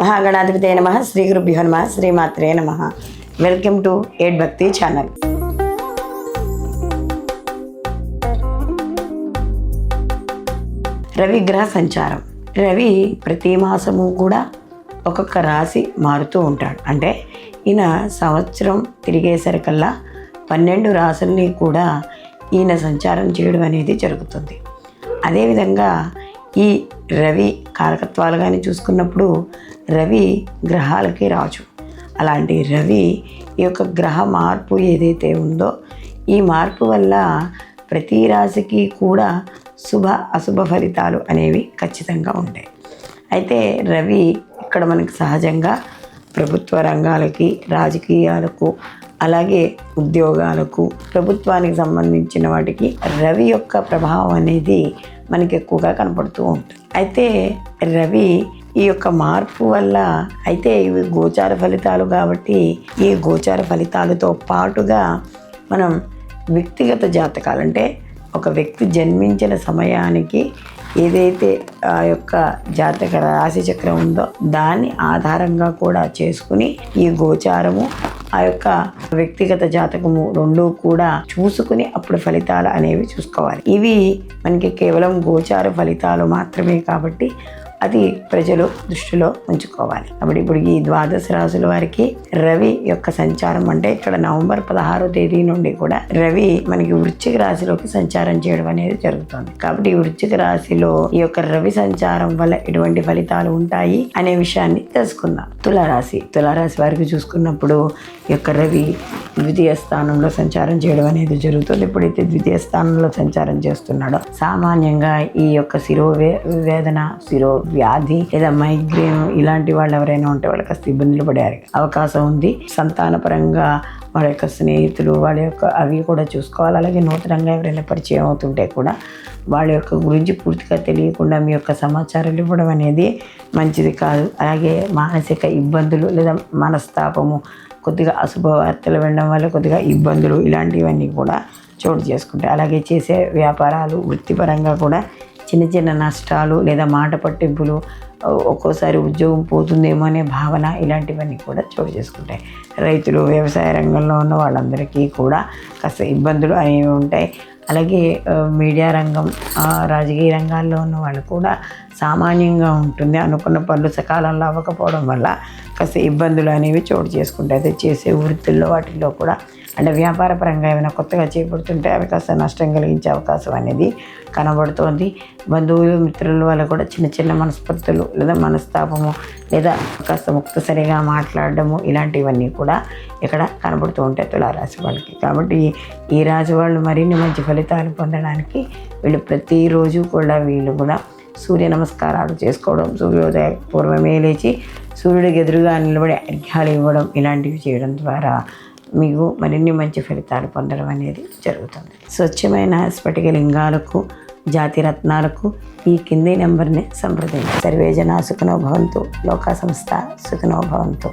మహాగణాధిపతే నమః. శ్రీ గురుభ్యో నమః. శ్రీమాత్రే నమః. వెల్కమ్ టు ఎయిట్ భక్తి ఛానల్. రవి గ్రహ సంచారం. రవి ప్రతి మాసము కూడా ఒక్కొక్క రాశి మారుతూ ఉంటాడు. అంటే ఈయన సంవత్సరం తిరిగేసరికల్లా 12 రాశుల్ని కూడా ఈయన సంచారం చేయడం అనేది జరుగుతుంది. అదేవిధంగా ఈ రవి కారకత్వాలు కానీ చూసుకున్నప్పుడు రవి గ్రహాలకి రాజు. అలాంటి రవి ఈ యొక్క గ్రహ మార్పు ఏదైతే ఉందో ఈ మార్పు వల్ల ప్రతి రాశికి కూడా శుభ అశుభ ఫలితాలు అనేవి ఖచ్చితంగా ఉంటాయి. అయితే రవి ఇక్కడ మనకి సహజంగా ప్రభుత్వ రంగాలకి, రాజకీయాలకు, అలాగే ఉద్యోగాలకు, ప్రభుత్వానికి సంబంధించిన వాటికి రవి యొక్క ప్రభావం అనేది మనకి ఎక్కువగా కనపడుతూ ఉంటుంది. అయితే రవి ఈ యొక్క మార్పు వల్ల అయితే ఇవి గోచార ఫలితాలు కాబట్టి ఈ గోచార ఫలితాలతో పాటుగా మనం వ్యక్తిగత జాతకాలు, అంటే ఒక వ్యక్తి జన్మించిన సమయానికి ఏదైతే ఆ యొక్క జాతక రాశి చక్రం ఉందో దాన్ని ఆధారంగా కూడా చేసుకుని ఈ గోచారము ఆ యొక్క వ్యక్తిగత జాతకము రెండూ కూడా చూసుకుని అప్పుడు ఫలితాలు అనేవి చూసుకోవాలి. ఇవి మనకి కేవలం గోచార ఫలితాలు మాత్రమే కాబట్టి అది ప్రజలు దృష్టిలో ఉంచుకోవాలి. కాబట్టి ఇప్పుడు ఈ 12 రాశుల వారికి రవి యొక్క సంచారం, అంటే ఇక్కడ నవంబర్ 16వ తేదీ నుండి కూడా రవి మనకి వృశ్చిక రాశిలోకి సంచారం చేయడం అనేది జరుగుతుంది. కాబట్టి ఈ వృశ్చిక రాశిలో ఈ యొక్క రవి సంచారం వల్ల ఎటువంటి ఫలితాలు ఉంటాయి అనే విషయాన్ని తెలుసుకుందాం. తులారాశి వారికి చూసుకున్నప్పుడు ఈ యొక్క రవి ద్వితీయ స్థానంలో సంచారం చేయడం అనేది జరుగుతుంది. ఎప్పుడైతే ద్వితీయ స్థానంలో సంచారం చేస్తున్నాడో సామాన్యంగా ఈ యొక్క శిరోవేదన, వ్యాధి లేదా మైగ్రేన్ ఇలాంటి వాళ్ళు ఎవరైనా ఉంటే వాళ్ళకి కాస్త ఇబ్బందులు పడే అవకాశం ఉంది. సంతానపరంగా వాళ్ళ యొక్క స్నేహితులు వాళ్ళ యొక్క అవి కూడా చూసుకోవాలి. అలాగే నూతనంగా ఎవరైనా పరిచయం అవుతుంటే కూడా వాళ్ళ యొక్క గురించి పూర్తిగా తెలియకుండా మీ యొక్క సమాచారాలు ఇవ్వడం అనేది మంచిది కాదు. అలాగే మానసిక ఇబ్బందులు లేదా మనస్తాపము, కొద్దిగా అశుభ వార్తలు వినడం వల్ల కొద్దిగా ఇబ్బందులు ఇలాంటివన్నీ కూడా చోటు చేసుకుంటాయి. అలాగే చేసే వ్యాపారాలు, వృత్తిపరంగా కూడా చిన్న నష్టాలు లేదా మాట పట్టింపులు, ఒక్కోసారి ఉద్యోగం పోతుందేమో అనే భావన ఇలాంటివన్నీ కూడా చోటు చేసుకుంటాయి. రైతులు, వ్యవసాయ రంగంలో ఉన్న వాళ్ళందరికీ కూడా కాస్త ఇబ్బందులు అనేవి ఉంటాయి. అలాగే మీడియా రంగం, రాజకీయ రంగాల్లో ఉన్న వాళ్ళు కూడా సామాన్యంగా ఉంటుంది. అనుకున్న పనులు సకాలంలో అవ్వకపోవడం వల్ల కాస్త ఇబ్బందులు అనేవి చోటు చేసుకుంటాయి. అయితే చేసే వృత్తుల్లో వాటిల్లో కూడా, అంటే వ్యాపార పరంగా ఏమైనా కొత్తగా చేపడుతుంటే అవి కాస్త నష్టం కలిగించే అవకాశం అనేది కనబడుతోంది. బంధువులు, మిత్రుల వల్ల కూడా చిన్న మనస్పర్ధలు లేదా మనస్తాపము లేదా కాస్త ముక్తసరిగా మాట్లాడడము ఇలాంటివన్నీ కూడా ఇక్కడ కనబడుతూ ఉంటాయి తులారాశి వాళ్ళకి. కాబట్టి ఈ రాశి వాళ్ళు మరిన్ని మంచి ఫలితాలు పొందడానికి వీళ్ళు ప్రతిరోజు కూడా సూర్య నమస్కారాలు చేసుకోవడం, సూర్యోదయ పూర్వమే లేచి సూర్యుడికి ఎదురుగా నిలబడి అర్ఘ్యాలు ఇవ్వడం ఇలాంటివి చేయడం ద్వారా మీకు మరిన్ని మంచి ఫలితాలు పొందడం అనేది జరుగుతుంది. స్వచ్ఛమైన స్ఫటిక లింగాలకు, జాతి రత్నాలకు ఈ కింది నెంబర్ని సంప్రదించండి. సర్వే జనా సుఖినో భవంతు. లోకా సంస్థ సుఖినో భవంతు.